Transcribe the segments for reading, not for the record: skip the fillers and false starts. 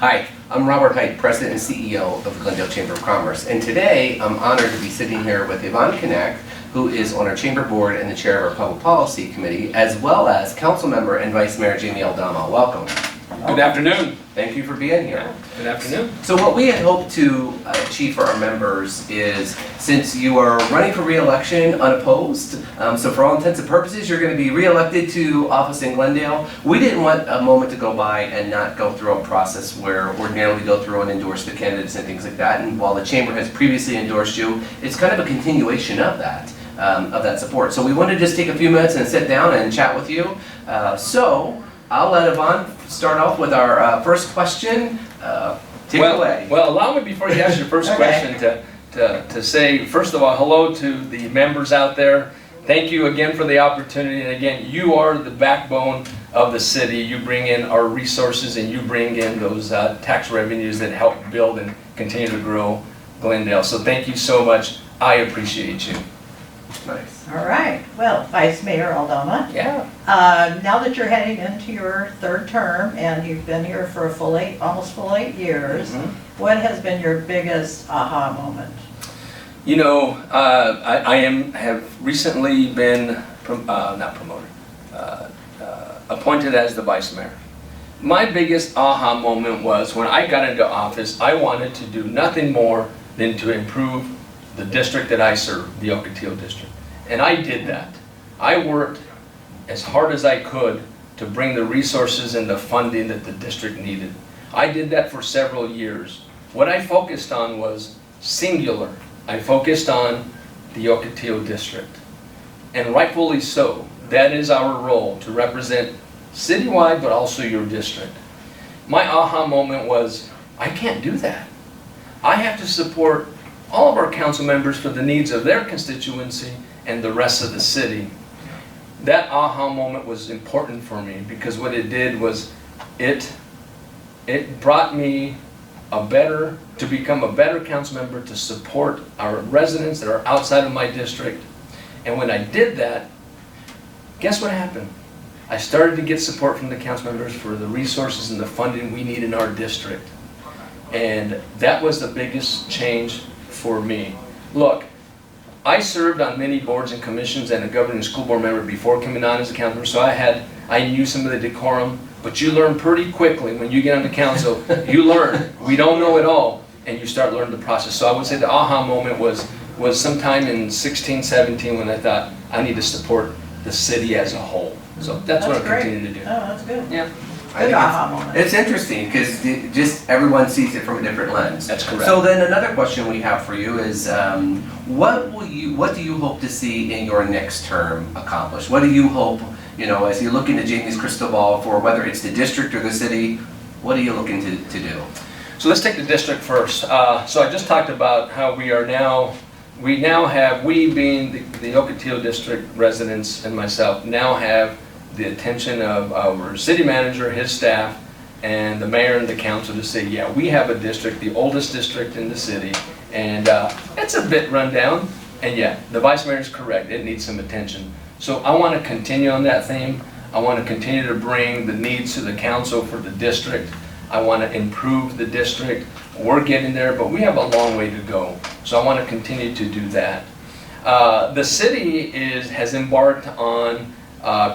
Hi, I'm Robert Height, President and CEO of the Glendale Chamber of Commerce, and today I'm honored to be sitting here with Yvonne Connect, who is on our Chamber Board and the Chair of our Public Policy Committee, as well as Council Member and Vice Mayor Jamie Aldama. Welcome. Good afternoon. Thank you for being here. Good afternoon. So what we had hoped to achieve for our members is, since you are running for re-election unopposed, so for all intents and purposes you're going to be re-elected to office in Glendale, we didn't want a moment to go by and not go through a process where ordinarily we go through and endorse the candidates and things like that. And while the Chamber has previously endorsed you, it's kind of a continuation of that support. So we wanted to just take a few minutes and sit down and chat with you. So I'll let Yvonne start off with our first question. Take it away. Well, allow me, before you ask your first question, to say, first of all, hello to the members out there. Thank you again for the opportunity. And again, you are the backbone of the city. You bring in our resources and you bring in those tax revenues that help build and continue to grow Glendale. So thank you so much. I appreciate you. Nice. All right. Well, Vice Mayor Aldama. Yeah. Now that you're heading into your third term and you've been here for a almost full 8 years, what has been your biggest aha moment? You know, I have recently been appointed as the Vice Mayor. My biggest aha moment was when I got into office, I wanted to do nothing more than to improve the district that I serve, the Ocotillo district. And I did that. I worked as hard as I could to bring the resources and the funding that the district needed. I did that for several years. What I focused on was singular. I focused on the Ocotillo district. And rightfully so. That is our role, to represent citywide, but also your district. My aha moment was, I can't do that. I have to support all of our council members for the needs of their constituency and the rest of the city. That aha moment was important for me because what it did was it brought me to become a better council member to support our residents that are outside of my district. And when I did that, guess what happened? I started to get support from the council members for the resources and the funding we need in our district. And that was the biggest change for me. Look, I served on many boards and commissions and a governing school board member before coming on as a council member, so I knew some of the decorum, but you learn pretty quickly when you get on the council. You learn. We don't know it all, and you start learning the process. So I would say the aha moment was sometime in 16, 17 when I thought I need to support the city as a whole. So that's what I'm continuing to do. Oh, that's good. Yeah. Good aha moment. It's interesting because just everyone sees it from a different lens. That's correct. So then another question we have for you is, what do you hope to see in your next term accomplished? What do you hope, as you look into Jamie's crystal ball for whether it's the district or the city, what are you looking to do? So let's take the district first. So I just talked about how we being the Ocotillo district residents and myself now have the attention of our city manager, his staff, and the mayor and the council to say, yeah, we have a district, the oldest district in the city, and it's a bit run down, and yeah, the vice mayor is correct, it needs some attention. So I want to continue on that theme. I want to continue to bring the needs to the council for the district. I want to improve the district. We're getting there, but we have a long way to go. So I want to continue to do that. The city has embarked on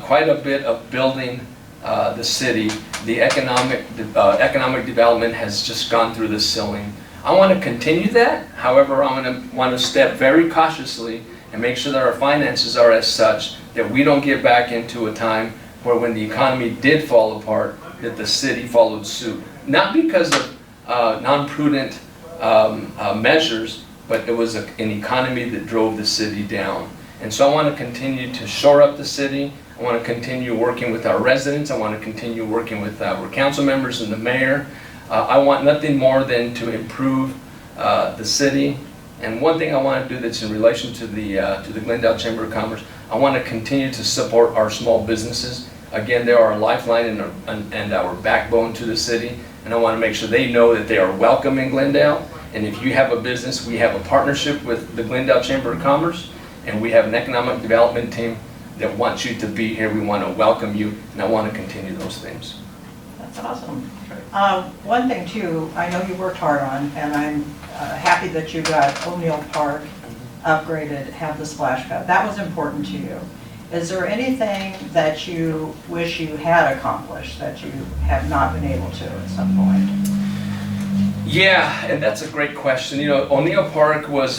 quite a bit of building the city. The economic development has just gone through the ceiling. I want to continue that. However, I'm going to want to step very cautiously and make sure that our finances are as such that we don't get back into a time where when the economy did fall apart, that the city followed suit. Not because of non-prudent measures, but it was an economy that drove the city down. And so I want to continue to shore up the city. I want to continue working with our residents. I want to continue working with our council members and the mayor. I want nothing more than to improve the city. And one thing I want to do that's in relation to the Glendale Chamber of Commerce, I want to continue to support our small businesses. Again, they are our lifeline and our backbone to the city. And I want to make sure they know that they are welcome in Glendale. And if you have a business, we have a partnership with the Glendale Chamber of Commerce. And we have an economic development team that wants you to be here. We want to welcome you, and I want to continue those things. That's awesome. One thing too, I know you worked hard on, and I'm happy that you got O'Neill Park upgraded, have the splash pad. That was important to you. Is there anything that you wish you had accomplished that you have not been able to at some point? Yeah, and that's a great question. You know, O'Neill Park was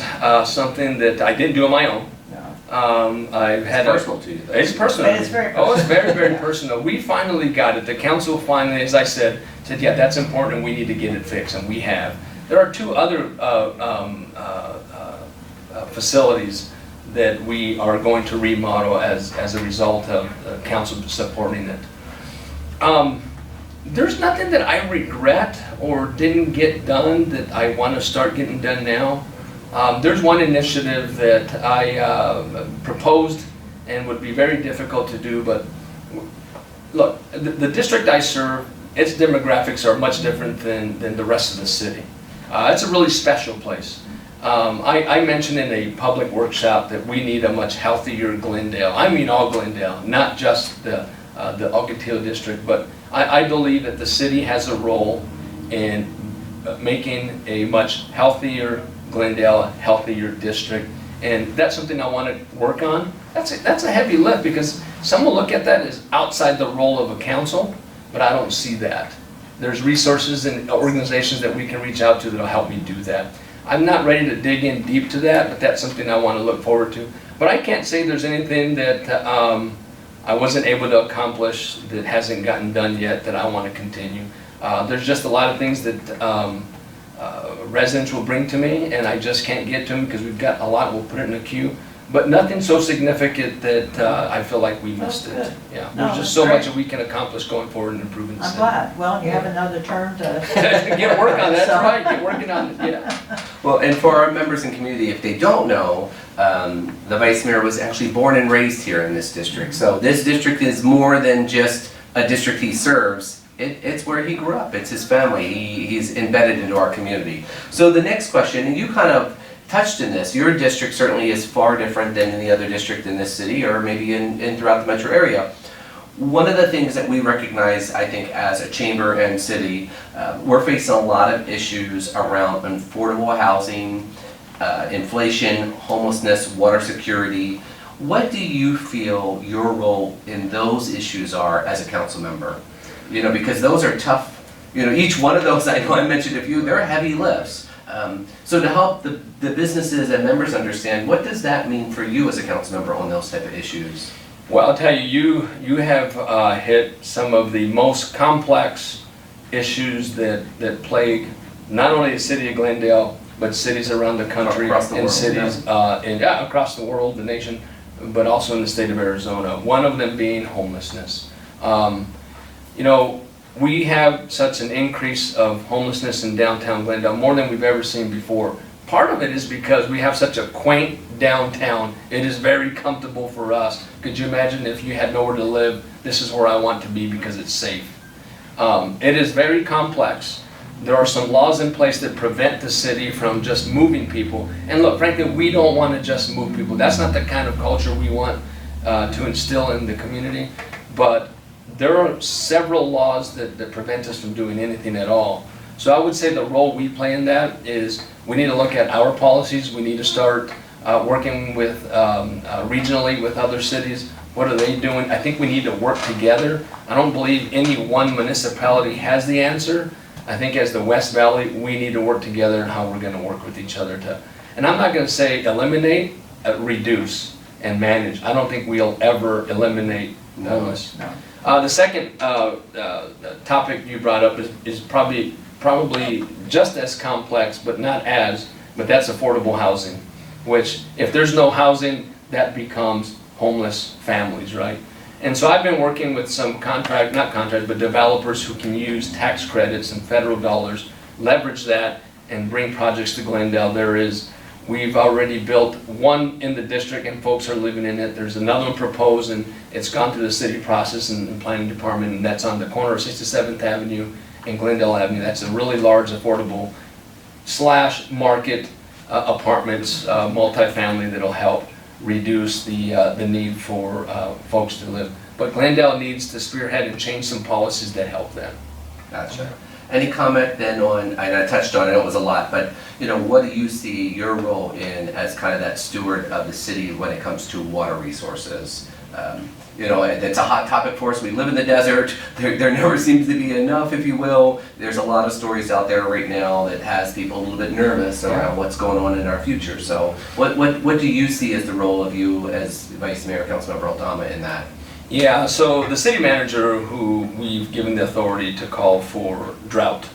something that I didn't do on my own. I've had personal to you, though. It's personal. It is very personal. Oh, it's very, very personal. We finally got it. The council finally, as I said, yeah, that's important. We need to get it fixed, and we have. There are two other facilities that we are going to remodel as a result of council supporting it. There's nothing that I regret or didn't get done that I want to start getting done now. There's one initiative that I proposed and would be very difficult to do, but look, the district I serve, its demographics are much different than the rest of the city. It's a really special place. I mentioned in a public workshop that we need a much healthier Glendale. I mean all Glendale, not just the Ocotillo district, but I believe that the city has a role in making a much healthier Glendale, a healthier district, and that's something I want to work on. That's a heavy lift because some will look at that as outside the role of a council, but I don't see that. There's resources and organizations that we can reach out to that'll help me do that. I'm not ready to dig in deep to that, but that's something I want to look forward to. But I can't say there's anything that I wasn't able to accomplish that hasn't gotten done yet that I want to continue. There's just a lot of things that residents will bring to me, and I just can't get to them because we've got a lot. We'll put it in a queue, but nothing so significant that I feel like we missed it. Yeah, No, there's just that's so great. much that we can accomplish going forward and improving the I'm city. glad. Well, you have another term to. Get work on that. That's So- right. Get working on it. Yeah. Well, and for our members and community, if they don't know, the vice mayor was actually born and raised here in this district. So this district is more than just a district he serves. It's where he grew up. It's his family. He's embedded into our community. So the next question, and you kind of touched in this, your district certainly is far different than any other district in this city or maybe in throughout the metro area. One of the things that we recognize, I think, as a chamber and city, we're facing a lot of issues around affordable housing, inflation, homelessness, water security. What do you feel your role in those issues are as a council member? You know, because those are tough, you know, each one of those, I know I mentioned a few, they're heavy lifts. So to help the businesses and members understand, what does that mean for you as a council member on those type of issues? Well, I'll tell you, you have hit some of the most complex issues that plague not only the city of Glendale, but cities around the country Across the and world, cities across the world, the nation, but also in the state of Arizona. One of them being homelessness. You know, we have such an increase of homelessness in downtown Glendale, more than we've ever seen before. Part of it is because we have such a quaint downtown. It is very comfortable for us. Could you imagine if you had nowhere to live? This is where I want to be because it's safe. It is very complex. There are some laws in place that prevent the city from just moving people. And look, frankly, we don't want to just move people. That's not the kind of culture we want to instill in the community. But there are several laws that prevent us from doing anything at all. So I would say the role we play in that is we need to look at our policies. We need to start working with regionally with other cities. What are they doing? I think we need to work together. I don't believe any one municipality has the answer. I think as the West Valley, we need to work together and how we're going to work with each other to, and I'm not going to say eliminate, reduce, and manage. I don't think we'll ever eliminate homeless. No. The second topic you brought up is probably just as complex, but not as, but that's affordable housing, which if there's no housing, that becomes homeless families, right? And so I've been working with some but developers who can use tax credits and federal dollars, leverage that, and bring projects to Glendale. We've already built one in the district and folks are living in it. There's another one proposed and it's gone through the city process and planning department, and that's on the corner of 67th Avenue and Glendale Avenue. That's a really large, affordable / market apartments, multifamily that'll help reduce the need for folks to live. But Glendale needs to spearhead and change some policies that help them. Gotcha. Any comment then on, and I touched on it, it was a lot, but, you know, what do you see your role in as kind of that steward of the city when it comes to water resources? You know, it's a hot topic for us. We live in the desert. There never seems to be enough, if you will. There's a lot of stories out there right now that has people a little bit nervous around what's going on in our future. So what do you see as the role of you as Vice Mayor, Councilmember Aldama in that? Yeah, so the city manager, who we've given the authority to call for drought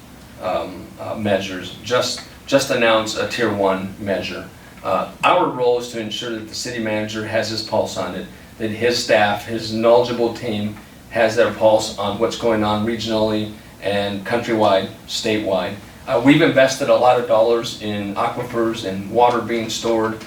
measures, just announced a tier 1 measure. Our role is to ensure that the city manager has his pulse on it, that his staff, his knowledgeable team has their pulse on what's going on regionally and countrywide, statewide. We've invested a lot of dollars in aquifers and water being stored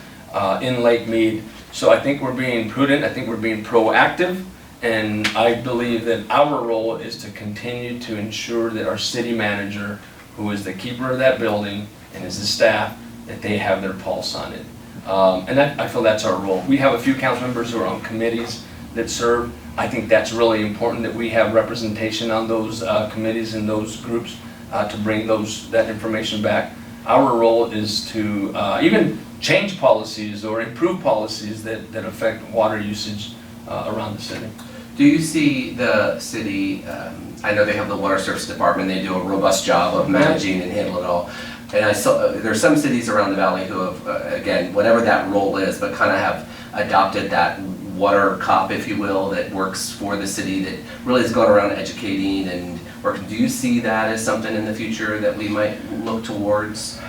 in Lake Mead. So I think we're being prudent, I think we're being proactive, and I believe that our role is to continue to ensure that our city manager, who is the keeper of that building, and is the staff, that they have their pulse on it. And I feel that's our role. We have a few council members who are on committees that serve. I think that's really important that we have representation on those committees and those groups to bring that information back. Our role is to even change policies or improve policies that affect water usage around the city. Do you see the city, I know they have the water service department, they do a robust job of managing and handling it all. And I saw, there's some cities around the valley who have, again, whatever that role is, but kind of have adopted that water cop, if you will, that works for the city, that really has gone around educating and working. Do you see that as something in the future that we might look towards?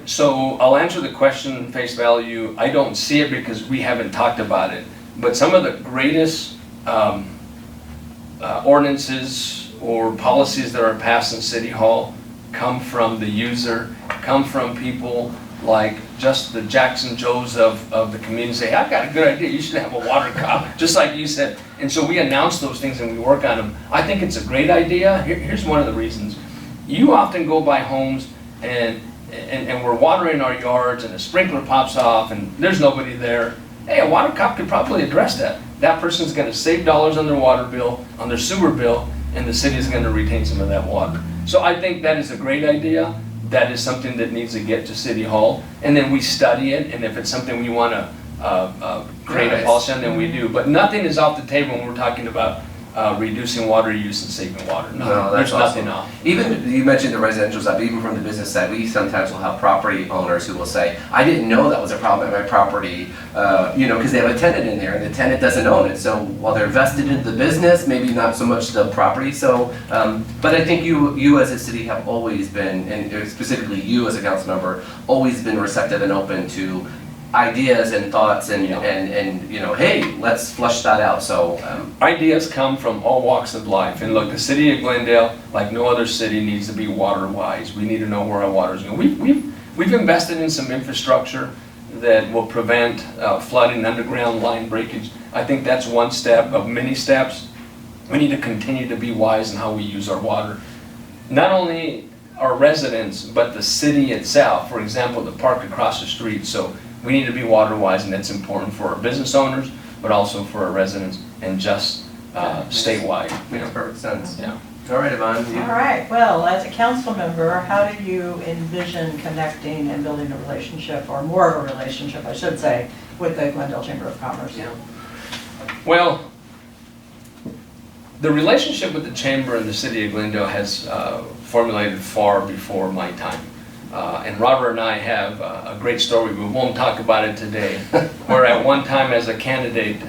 So I'll answer the question face value. I don't see it because we haven't talked about it. But some of the greatest ordinances or policies that are passed in City Hall come from the user, come from people like just the Jackson Joes of the community say, I've got a good idea, you should have a water cop, just like you said. And so we announce those things and we work on them. I think it's a great idea. Here's one of the reasons. You often go by homes and we're watering our yards and a sprinkler pops off and there's nobody there. Hey, a water cop could probably address that. That person's gonna save dollars on their water bill, on their sewer bill, and the city's gonna retain some of that water. So I think that is a great idea. That is something that needs to get to City Hall, and then we study it, and if it's something we want to create a policy on, then we do. But nothing is off the table when we're talking about reducing water use and saving water. No, There's awesome. nothing off. Even, you mentioned the residential side, but even from the business side, we sometimes will have property owners who will say, I didn't know that was a problem at my property, you know, because they have a tenant in there and the tenant doesn't own it. So while they're vested into the business, maybe not so much the property. So, but I think you as a city have always been, and specifically you as a council member, always been receptive and open to ideas and thoughts and you know, hey, let's flush that out. So ideas come from all walks of life, and look, the city of Glendale, like no other city, needs to be water wise. We need to know where our water is going. We've invested in some infrastructure that will prevent flooding, underground line breakage. I think that's one step of many steps. We need to continue to be wise in how we use our water. Not only our residents, but the city itself. For example, the park across the street. So we need to be water wise, and that's important for our business owners, but also for our residents, and just statewide. makes perfect sense. Yeah. All right, Yvonne. All right, well, as a council member, how do you envision connecting and building a relationship, or more of a relationship, I should say, with the Glendale Chamber of Commerce? Yeah. Well, the relationship with the Chamber and the City of Glendale has formulated far before my time. And Robert and I have a great story. We won't talk about it today. Where at one time as a candidate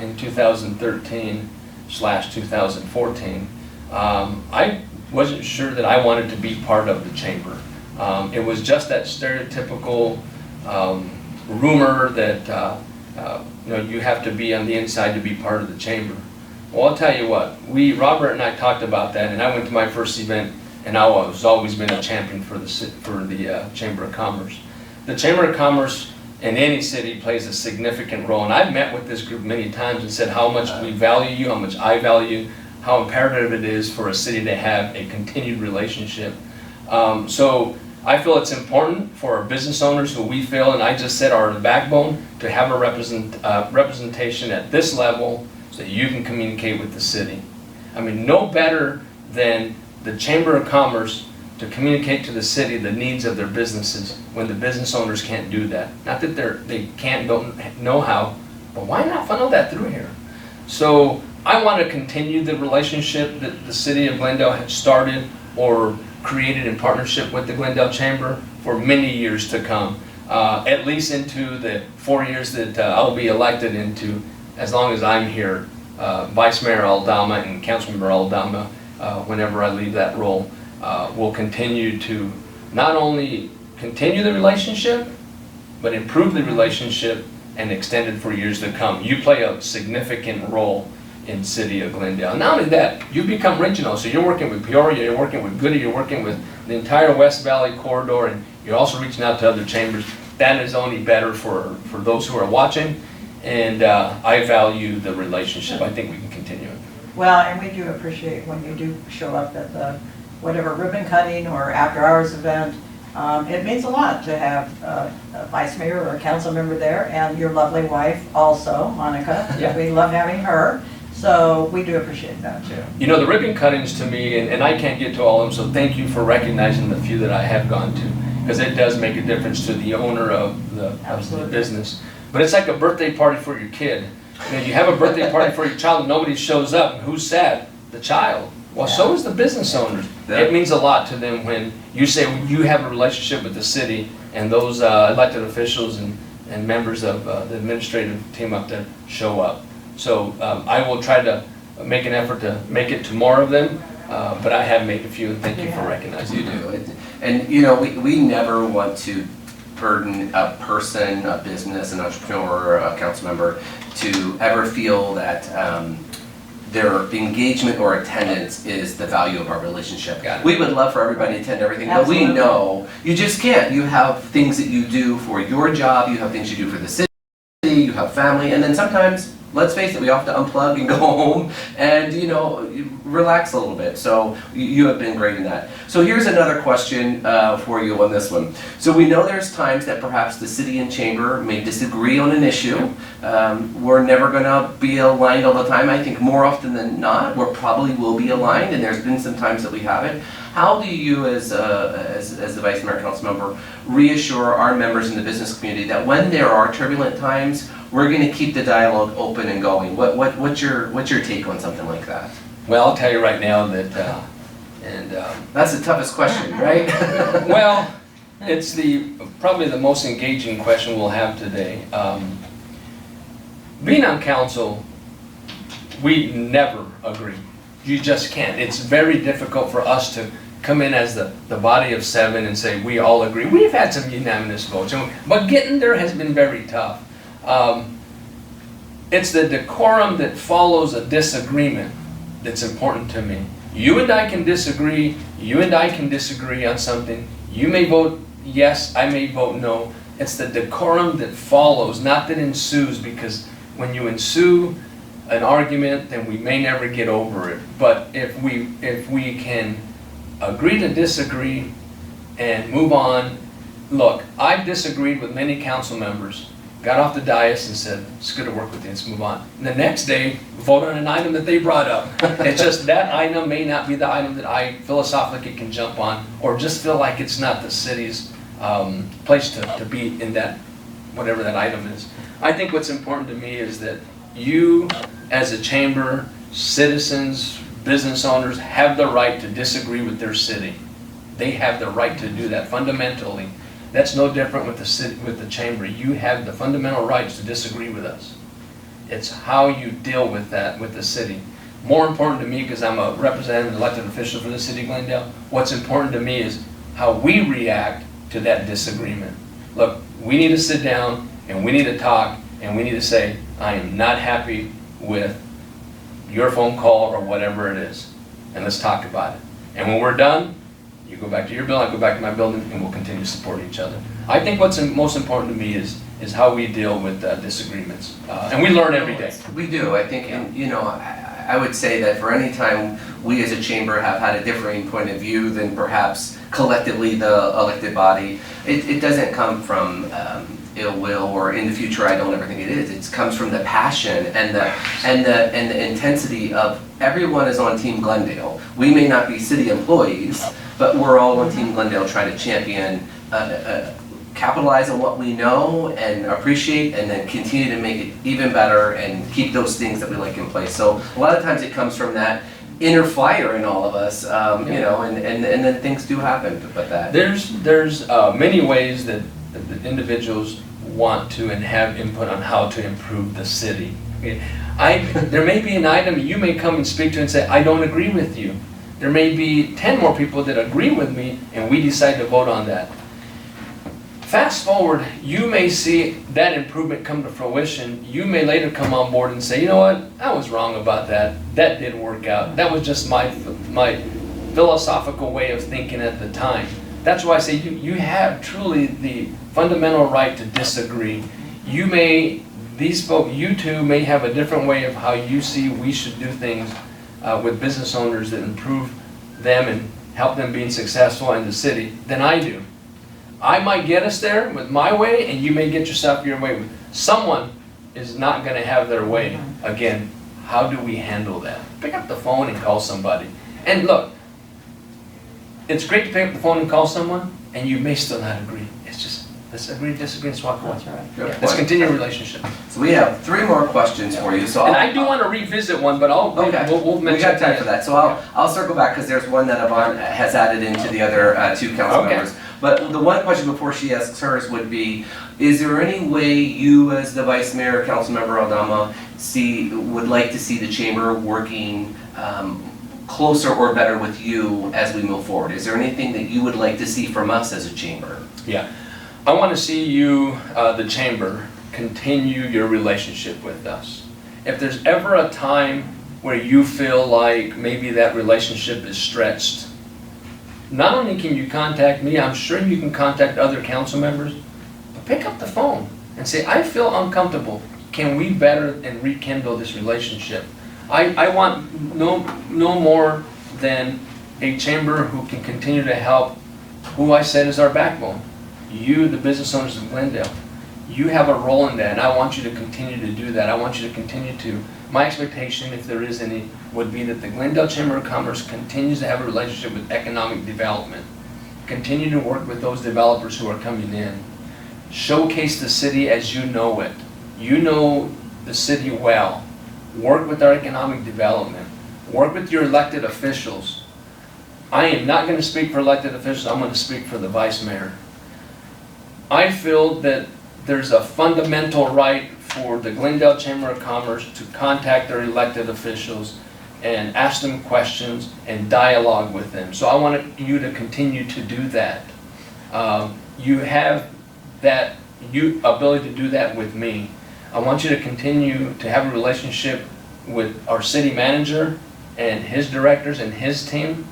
in 2013/2014, I wasn't sure that I wanted to be part of the Chamber. It was just that stereotypical rumor that you know, you have to be on the inside to be part of the Chamber. Well, I'll tell you what, Robert and I talked about that, and I went to my first event, and I was always been a champion for the Chamber of Commerce. The Chamber of Commerce in any city plays a significant role, and I've met with this group many times and said how much we value you, how much I value, how imperative it is for a city to have a continued relationship. So I feel it's important for our business owners, who we feel, and I just said are the backbone, to have a representation at this level so that you can communicate with the city. I mean, no better than the Chamber of Commerce to communicate to the city the needs of their businesses when the business owners can't do that. Not that they can't, don't know how, but why not funnel that through here? So I want to continue the relationship that the city of Glendale had started or created in partnership with the Glendale Chamber for many years to come, at least into the 4 years that I'll be elected into, as long as I'm here. Vice Mayor Aldama and Councilmember Aldama, whenever I leave that role, will continue to not only continue the relationship, but improve the relationship and extend it for years to come. You play a significant role in City of Glendale. Not only that, you become regional, so you're working with Peoria, you're working with Goody, you're working with the entire West Valley corridor, and you're also reaching out to other chambers. That is only better for those who are watching, and I value the relationship. I think we can continue it. Well, and we do appreciate when you do show up at the whatever ribbon cutting or after hours event. It means a lot to have a vice mayor or a council member there, and your lovely wife also, Monica. Yeah. We love having her, so we do appreciate that too. You know, the ribbon cuttings to me, and I can't get to all of them, so thank you for recognizing the few that I have gone to, because it does make a difference to the owner of the business. But it's like a birthday party for your kid. You know, you have a birthday party for your child and nobody shows up. Who's sad? The child. Well, so is the business owners. It means a lot to them when you say you have a relationship with the city and those elected officials and members of the administrative team up there show up. So I will try to make an effort to make it to more of them, but I have made a few, and thank you for recognizing You do. And you know, we never want to burden a person, a business, an entrepreneur, a council member to ever feel that their engagement or attendance is the value of our relationship. We would love for everybody to attend everything, but we know you just can't. You have things that you do for your job, you have things you do for the city, you have family, and then sometimes, let's face it, we have to unplug and go home and, you know, relax a little bit. So you have been great in that. So here's another question for you on this one. So we know there's times that perhaps the city and chamber may disagree on an issue. We're never going to be aligned all the time. I think more often than not, we probably will be aligned, and there's been some times that we haven't. How do you, as the Vice Mayor Council member, reassure our members in the business community that when there are turbulent times, we're going to keep the dialogue open and going? What's your take on something like that? Well, I'll tell you right now that, that's the toughest question, right? well, it's probably the most engaging question we'll have today. Being on council, we never agree. You just can't. It's very difficult for us to come in as the body of seven and say we all agree. We've had some unanimous votes, but getting there has been very tough. It's the decorum that follows a disagreement that's important to me. You and I can disagree. You and I can disagree on something. You may vote yes, I may vote no. It's the decorum that follows, not that ensues, because when you ensue an argument, then we may never get over it. But if we can agree to disagree and move on. Look, I've disagreed with many council members, got off the dais and said, it's good to work with you, let's move on. And the next day, vote on an item that they brought up. It's just that item may not be the item that I philosophically can jump on, or just feel like it's not the city's place to be in that, whatever that item is. I think what's important to me is that you, as a chamber, citizens, business owners, have the right to disagree with their city. They have the right to do that fundamentally. That's no different with the city, with the chamber. You have the fundamental rights to disagree with us. It's how you deal with that with the city. More important to me, because I'm a representative and elected official for the city of Glendale, what's important to me is how we react to that disagreement. Look, we need to sit down and we need to talk and we need to say, I am not happy with your phone call or whatever it is, and let's talk about it. And when we're done, you go back to your building, I go back to my building, and we'll continue to support each other. I think what's most important to me is how we deal with disagreements, and we learn every day. We do. I think, and you know, I would say that for any time we as a chamber have had a differing point of view than perhaps collectively the elected body, it doesn't come from ill will or in the future I don't ever think it is. It comes from the passion and the intensity of everyone is on Team Glendale. We may not be city employees, but we're all on Team Glendale trying to champion, capitalize on what we know and appreciate, and then continue to make it even better and keep those things that we like in place. So a lot of times it comes from that inner fire in all of us, you know, and then things do happen, but that. There's many ways that individuals want to and have input on how to improve the city. There may be an item you may come and speak to and say, I don't agree with you. There may be 10 more people that agree with me, and we decide to vote on that. Fast forward, you may see that improvement come to fruition. You may later come on board and say, you know what, I was wrong about that. That didn't work out. That was just my philosophical way of thinking at the time. That's why I say you have truly the fundamental right to disagree. You two may have a different way of how you see we should do things with business owners that improve them and help them being successful in the city than I do. I might get us there with my way, and you may get yourself your way. Someone is not going to have their way. Again, how do we handle that? Pick up the phone and call somebody. And look, it's great to pick up the phone and call someone, and you may still not agree. It's just, let's agree to disagree and swap away. That's right. Yeah. Let's continue a relationship. So we have 3 more questions for you. So And I do want to revisit one, but we'll mention we got time that. for that. So I'll circle back because there's one that Yvonne has added into the other 2 council Okay. members. But the one question before she asks hers would be, is there any way you as the Vice Mayor, Councilmember Aldama, would like to see the chamber working closer or better with you as we move forward? Is there anything that you would like to see from us as a chamber? Yeah. I want to see you, the chamber, continue your relationship with us. If there's ever a time where you feel like maybe that relationship is stretched, not only can you contact me, I'm sure you can contact other council members, but pick up the phone and say, I feel uncomfortable. Can we better and rekindle this relationship? I want no more than a chamber who can continue to help who I said is our backbone. You, the business owners of Glendale, you have a role in that, and I want you to continue to do that. I want you to continue to, my expectation, if there is any, would be that the Glendale Chamber of Commerce continues to have a relationship with economic development. Continue to work with those developers who are coming in. Showcase the city as you know it. You know the city well. Work with our economic development. Work with your elected officials. I am not going to speak for elected officials, I'm going to speak for the Vice Mayor. I feel that there's a fundamental right for the Glendale Chamber of Commerce to contact their elected officials and ask them questions and dialogue with them. So I want you to continue to do that. You have that ability to do that with me. I want you to continue to have a relationship with our city manager and his directors and his team,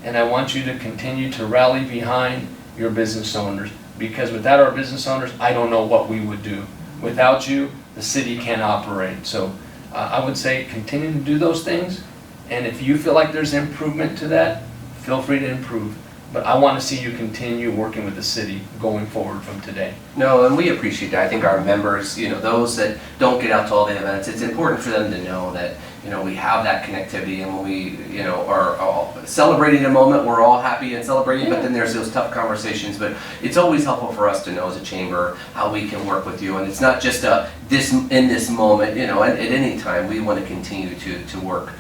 and I want you to continue to rally behind your business owners, because without our business owners, I don't know what we would do. Without you, the city can't operate. So I would say continue to do those things, and if you feel like there's improvement to that, feel free to improve. But I want to see you continue working with the city going forward from today. No, and we appreciate that. I think our members, you know, those that don't get out to all the events, it's important for them to know that, you know, we have that connectivity, and when we, you know, are all celebrating a moment, we're all happy and celebrating, but then there's those tough conversations. But it's always helpful for us to know as a chamber how we can work with you, and it's not just in this moment, you know, at any time. We want to continue to work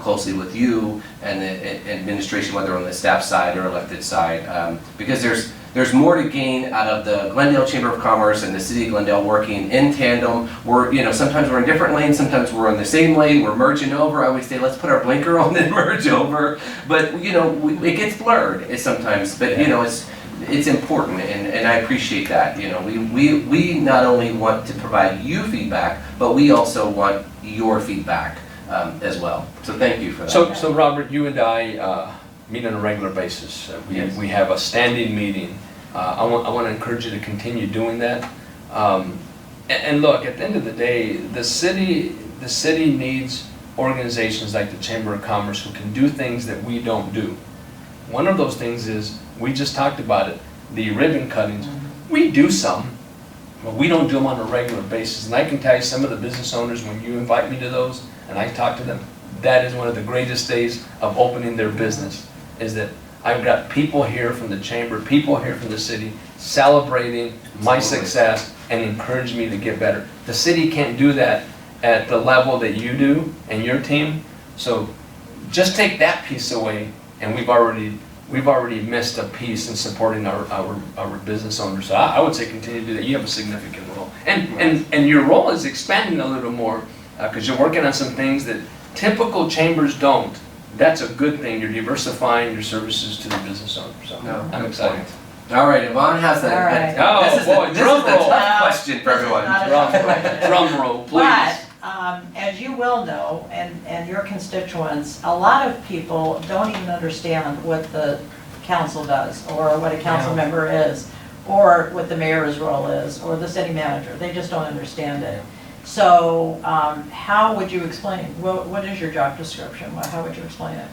closely with you and the administration, whether on the staff side or elected side, because there's more to gain out of the Glendale Chamber of Commerce and the City of Glendale working in tandem. Sometimes we're in different lanes, sometimes we're in the same lane, we're merging over. I always say, let's put our blinker on and merge over. But, you know, it gets blurred sometimes, but, you know, it's important, and I appreciate that. You know, we not only want to provide you feedback, but we also want your feedback as well. So thank you for that. So Robert, you and I meet on a regular basis. Yes. We have a standing meeting. I want to encourage you to continue doing that. And look, at the end of the day, the city needs organizations like the Chamber of Commerce who can do things that we don't do. One of those things is, we just talked about it, the ribbon cuttings. We do some, but we don't do them on a regular basis. And I can tell you, some of the business owners, when you invite me to those and I talk to them, that is one of the greatest days of opening their business, is that I've got people here from the chamber, people here from the city celebrating my success and encouraging me to get better. The city can't do that at the level that you do and your team. So just take that piece away, and we've already missed a piece in supporting our business owners. So I would say continue to do that. You have a significant role, and your role is expanding a little more because you're working on some things that typical chambers don't. That's a good thing. You're diversifying your services to the business owner. So No, I'm excited. All right, Yvonne has All right. Oh, boy, this is drum the roll. tough question for everyone. Drum roll, please. But, as you will know, and your constituents, a lot of people don't even understand what the council does, or what a council member is, or what the mayor's role is, or the city manager. They just don't understand it. So, how would you explain? What is your job description? How would you explain it?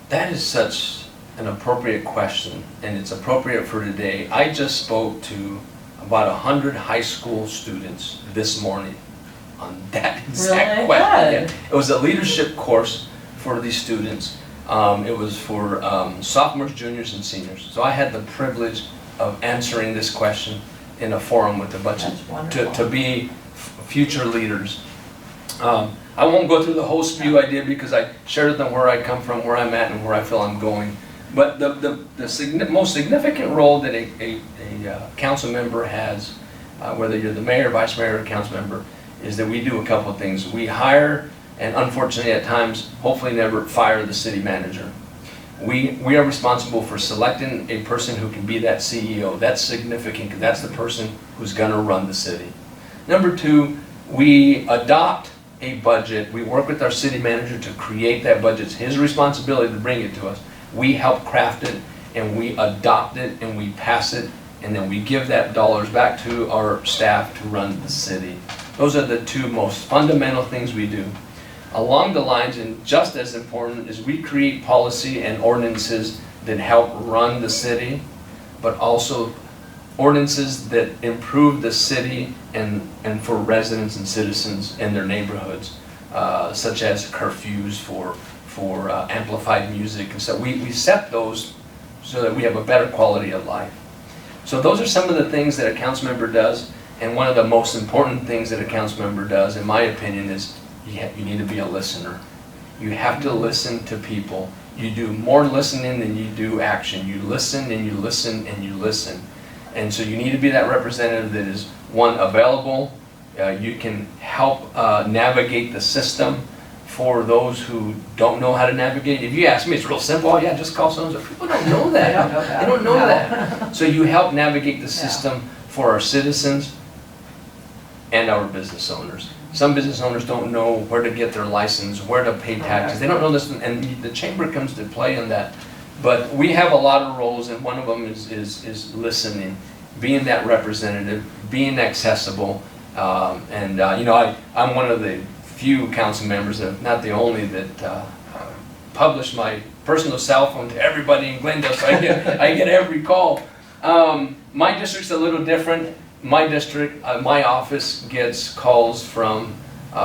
That is such an appropriate question, and it's appropriate for today. I just spoke to about 100 high school students this morning on that exact Really? question. Good. Yeah. It was a leadership course for these students. It was for sophomores, juniors, and seniors. So I had the privilege of answering this question in a forum with a bunch That's of, wonderful. to be future leaders. I won't go through the whole spew I did because I shared with them where I come from, where I'm at, and where I feel I'm going. But the most significant role that a council member has, whether you're the mayor, vice mayor, or council member, is that we do a couple of things. We hire, and unfortunately at times, hopefully never fire the city manager. We are responsible for selecting a person who can be that CEO. That's significant because that's the person who's going to run the city. Number two, we adopt a budget. We work with our city manager to create that budget. It's his responsibility to bring it to us. We help craft it, and we adopt it, and we pass it, and then we give that dollars back to our staff to run the city. Those are the two most fundamental things we do. Along the lines, and just as important, is we create policy and ordinances that help run the city, but also ordinances that improve the city and for residents and citizens in their neighborhoods, such as curfews for amplified music and stuff. We set those so that we have a better quality of life. So those are some of the things that a council member does, and one of the most important things that a council member does, in my opinion, is you need to be a listener. You have to listen to people. You do more listening than you do action. You listen and you listen and you listen. And so you need to be that representative that is, one, available. You can help navigate the system for those who don't know how to navigate. If you ask me, it's real simple. Oh, yeah, just call someone. People don't know that. They don't know that. They don't know No. that. So you help navigate the system for our citizens and our business owners. Some business owners don't know where to get their license, where to pay taxes. They don't know this, and the chamber comes to play in that. But we have a lot of roles, and one of them is listening, being that representative, being accessible. I'm one of the few council members, not the only, that publish my personal cell phone to everybody in Glendale, so I get every call. My district's a little different. My district, my office gets calls from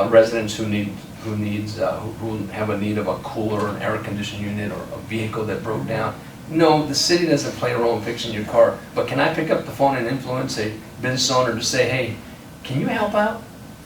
residents who have a need of a cooler, an air conditioning unit, or a vehicle that broke down. No, the city doesn't play a role in fixing your car, but can I pick up the phone and influence a business owner to say, hey, can you help out?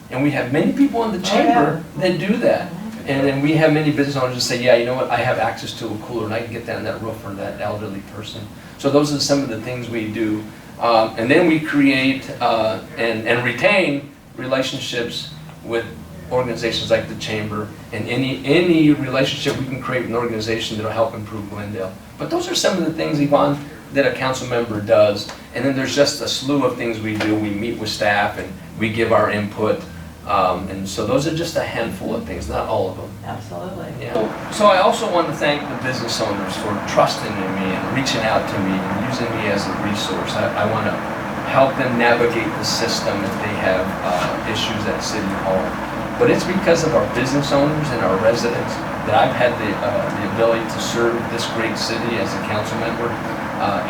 And we have many people in the chamber that do that. And then we have many business owners that say, yeah, you know what, I have access to a cooler and I can get that on that roof for that elderly person. So those are some of the things we do. And then we create and retain relationships with organizations like the chamber, and any relationship we can create with an organization that will help improve Glendale. But those are some of the things, Yvonne, that a council member does. And then there's just a slew of things we do. We meet with staff and we give our input. And so those are just a handful of things, not all of them. Absolutely. Yeah. So I also want to thank the business owners for trusting in me and reaching out to me and using me as a resource. I want to help them navigate the system if they have issues at City Hall. But it's because of our business owners and our residents that I've had the ability to serve this great city as a council member.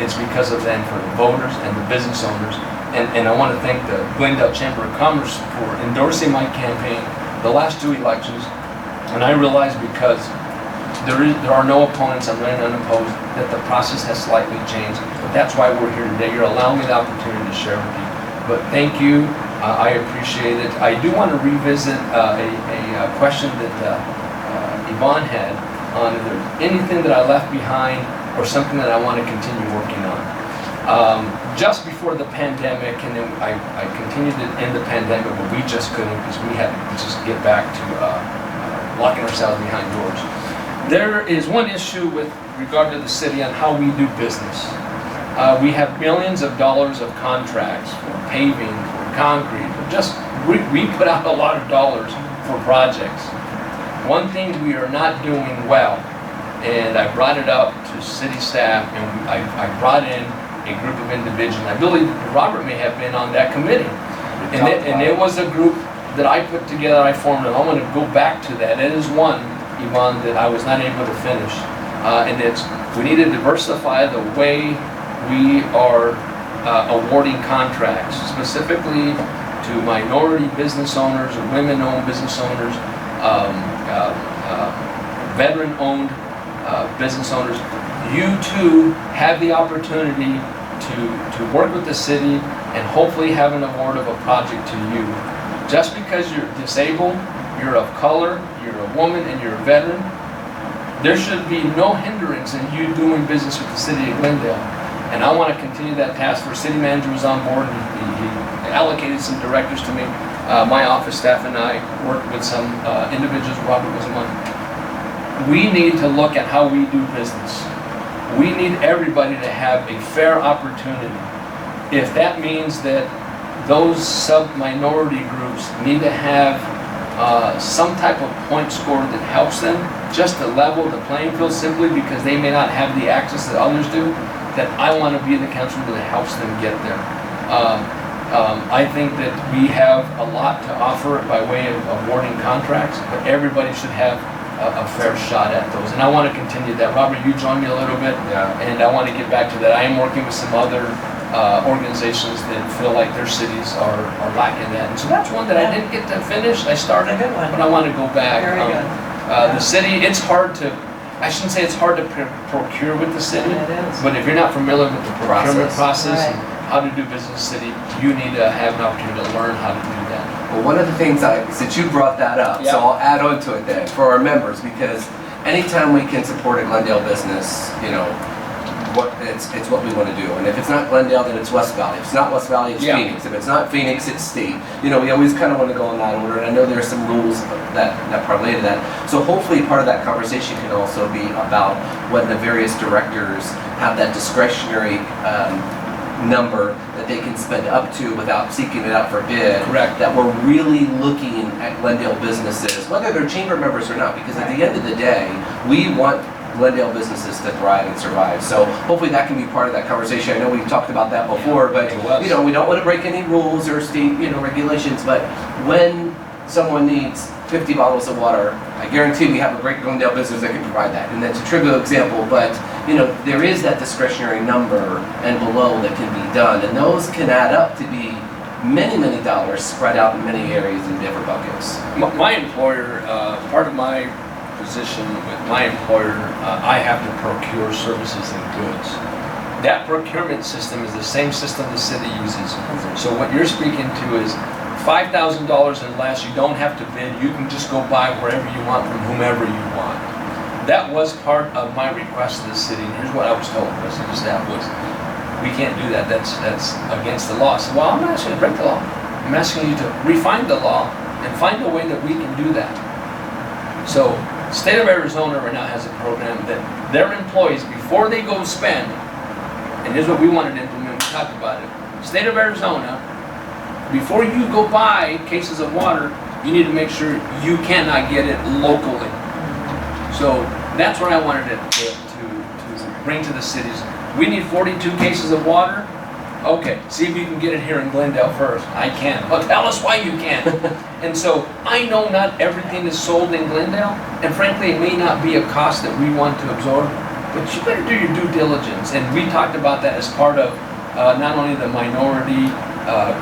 It's because of them for the voters and the business owners. And I want to thank the Glendale Chamber of Commerce for endorsing my campaign the last two elections. And I realize because there are no opponents, I'm running unopposed, that the process has slightly changed. But that's why we're here today. You're allowing me the opportunity to share with you. But thank you, I appreciate it. I do want to revisit a question that Yvonne had on if there's anything that I left behind or something that I want to continue working on. Just before the pandemic, and then I continued it in the pandemic, but we just couldn't because we had to just get back to locking ourselves behind doors. There is one issue with regard to the city on how we do business. We have millions of dollars of contracts for paving, for concrete, we put out a lot of dollars for projects. One thing we are not doing well, and I brought it up to city staff, and I brought in a group of individuals. I believe Robert may have been on that committee. And it was a group that I put together, I formed, and I want to go back to that. It is one, Yvonne, that I was not able to finish. And it's, we need to diversify the way we are awarding contracts, specifically to minority business owners or women-owned business owners, veteran-owned business owners. You too have the opportunity to work with the city and hopefully have an award of a project to you. Just because you're disabled, you're of color, you're a woman, and you're a veteran, there should be no hindrance in you doing business with the city of Glendale. And I want to continue that task. Our city manager was on board, and he allocated some directors to me. My office staff and I worked with some individuals, Robert was among. We need to look at how we do business. We need everybody to have a fair opportunity. If that means that those sub-minority groups need to have some type of point score that helps them just to level the playing field simply because they may not have the access that others do, that I want to be the councilor that helps them get there. I think that we have a lot to offer by way of awarding contracts, but everybody should have a fair shot at those. And I want to continue that. Robert, you joined me a little bit, and I want to get back to that. I am working with some other organizations that feel like their cities are lacking that. And so that's one that I didn't get to finish. I started, but I want to go back. Very good. The city, it's hard to, I shouldn't say it's hard to procure with the city, but if you're not familiar with the procurement process and how to do business in the city, you need to have an opportunity to learn how to do that. Well, one of the things since you brought that up, so I'll add on to it then for our members, because anytime we can support a Glendale business, you know, it's what we want to do. And if it's not Glendale, then it's West Valley. If it's not West Valley, it's Phoenix. If it's not Phoenix, it's state. You know, we always kind of want to go in that order. And I know there are some rules that parlay to that. So hopefully part of that conversation can also be about when the various directors have that discretionary number that they can spend up to without seeking it out for bid. Correct. That we're really looking at Glendale businesses, whether they're chamber members or not, because at the end of the day, we want Glendale businesses to thrive and survive. So hopefully that can be part of that conversation. I know we've talked about that before, but you know, we don't want to break any rules or state, you know, regulations, but when someone needs 50 bottles of water, I guarantee we have a great Glendale business that can provide that. And that's a trivial example, but you know, there is that discretionary number and below that can be done, and those can add up to be many, many dollars spread out in many areas in different buckets. My employer, part of my position with my employer, I have to procure services and goods. That procurement system is the same system the city uses. So what you're speaking to is $5,000 and less. You don't have to bid. You can just go buy wherever you want from whomever you want. That was part of my request to the city. And here's what I was told by the city staff was, we can't do that. That's against the law. So, well, I'm not asking you to break the law. I'm asking you to refine the law and find a way that we can do that. So, state of Arizona right now has a program that their employees, before they go spend, and here's what we wanted to implement, we talked about it. State of Arizona, before you go buy cases of water, you need to make sure you cannot get it locally. So that's what I wanted to bring to the cities. We need 42 cases of water. Okay, see if you can get it here in Glendale first. I can. Well, tell us why you can't. And so I know not everything is sold in Glendale, and frankly, it may not be a cost that we want to absorb, but you better do your due diligence. And we talked about that as part of not only the minority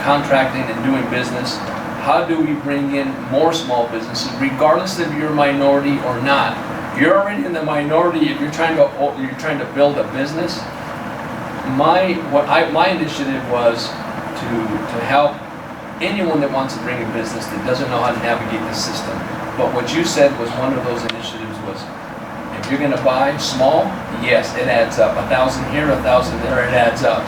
contracting and doing business, how do we bring in more small businesses, regardless if you're a minority or not. You're already in the minority if you're trying to build a business. My initiative was to help anyone that wants to bring a business that doesn't know how to navigate the system. But what you said was one of those initiatives was, if you're going to buy small, yes, it adds up. 1,000 here, 1,000 there, it adds up.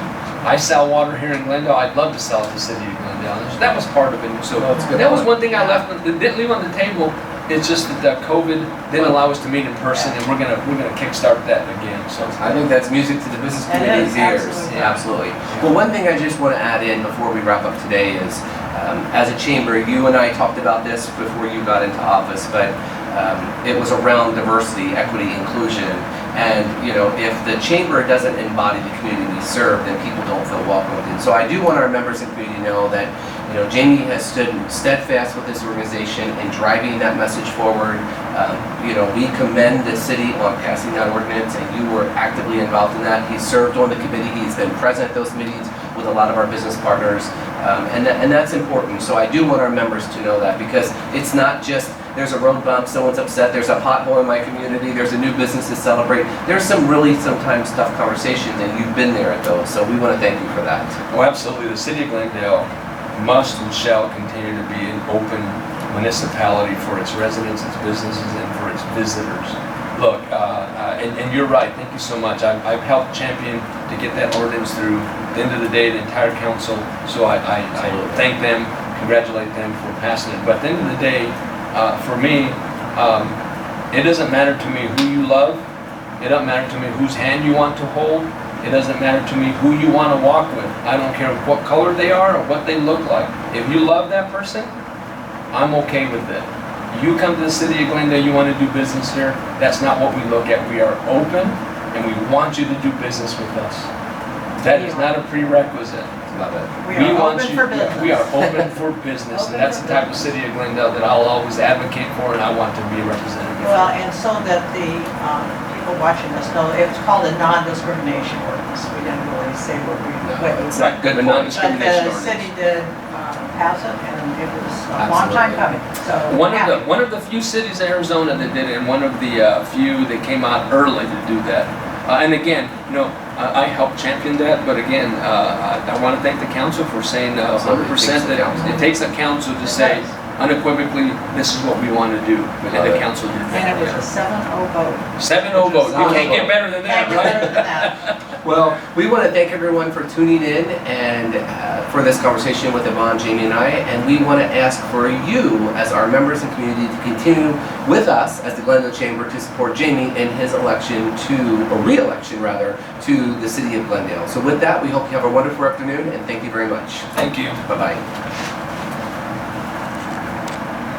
I sell water here in Glendale. I'd love to sell it to the city of Glendale. That was part of it. So that was one thing I didn't leave on the table. It's just that COVID didn't allow us to meet in person, and we're gonna kickstart that again. So I think that's music to the business community's ears. Absolutely. Well, one thing I just want to add in before we wrap up today is, as a chamber, you and I talked about this before you got into office, but it was around diversity, equity, inclusion. And, you know, if the chamber doesn't embody the community we serve, then people don't feel welcomed. And so I do want our members and community to know that, you know, Jamie has stood steadfast with this organization in driving that message forward. You know, we commend the city on passing that ordinance, and you were actively involved in that. He served on the committee. He's been present at those meetings with a lot of our business partners. And that's important. So I do want our members to know that, because it's not just there's a road bump, someone's upset, there's a pothole in my community, there's a new business to celebrate. There's some really sometimes tough conversations, and you've been there at those. So we want to thank you for that. Oh, absolutely. The city of Glendale must and shall continue to be an open municipality for its residents, its businesses, and for its visitors. Look, and you're right, thank you so much. I've helped champion to get that ordinance through. At the end of the day, the entire council, so I thank them, congratulate them for passing it. But at the end of the day, for me, it doesn't matter to me who you love. It doesn't matter to me whose hand you want to hold. It doesn't matter to me who you want to walk with. I don't care what color they are or what they look like. If you love that person, I'm okay with it. You come to the city of Glendale, you want to do business here, that's not what we look at. We are open, and we want you to do business with us. That is not a prerequisite. Love it. We are open for business. We are open for business, and that's the type of city of Glendale that I'll always advocate for, and I want to be a representative. Well, and so that the people watching this know, it's called a non-discrimination ordinance. We didn't really say what we. It's not good, but But non-discrimination the ordinance. city did pass it, and it was a long time coming, so. One of the few cities in Arizona that did it, and one of the few that came out early to do that. And again, you know, I helped champion that, but again, I want to thank the council for saying 100% that it takes a council to say unequivocally, this is what we want to do, and the council did that. And it was a 7-0 vote. 7-0 vote. You can't get better than that, Can't get better than right? that. Well, we want to thank everyone for tuning in and for this conversation with Yvonne, Jamie, and I. And we want to ask for you, as our members and community, to continue with us as the Glendale Chamber to support Jamie in his election or re-election rather, to the city of Glendale. So with that, we hope you have a wonderful afternoon, and thank you very much. Thank you. Bye-bye.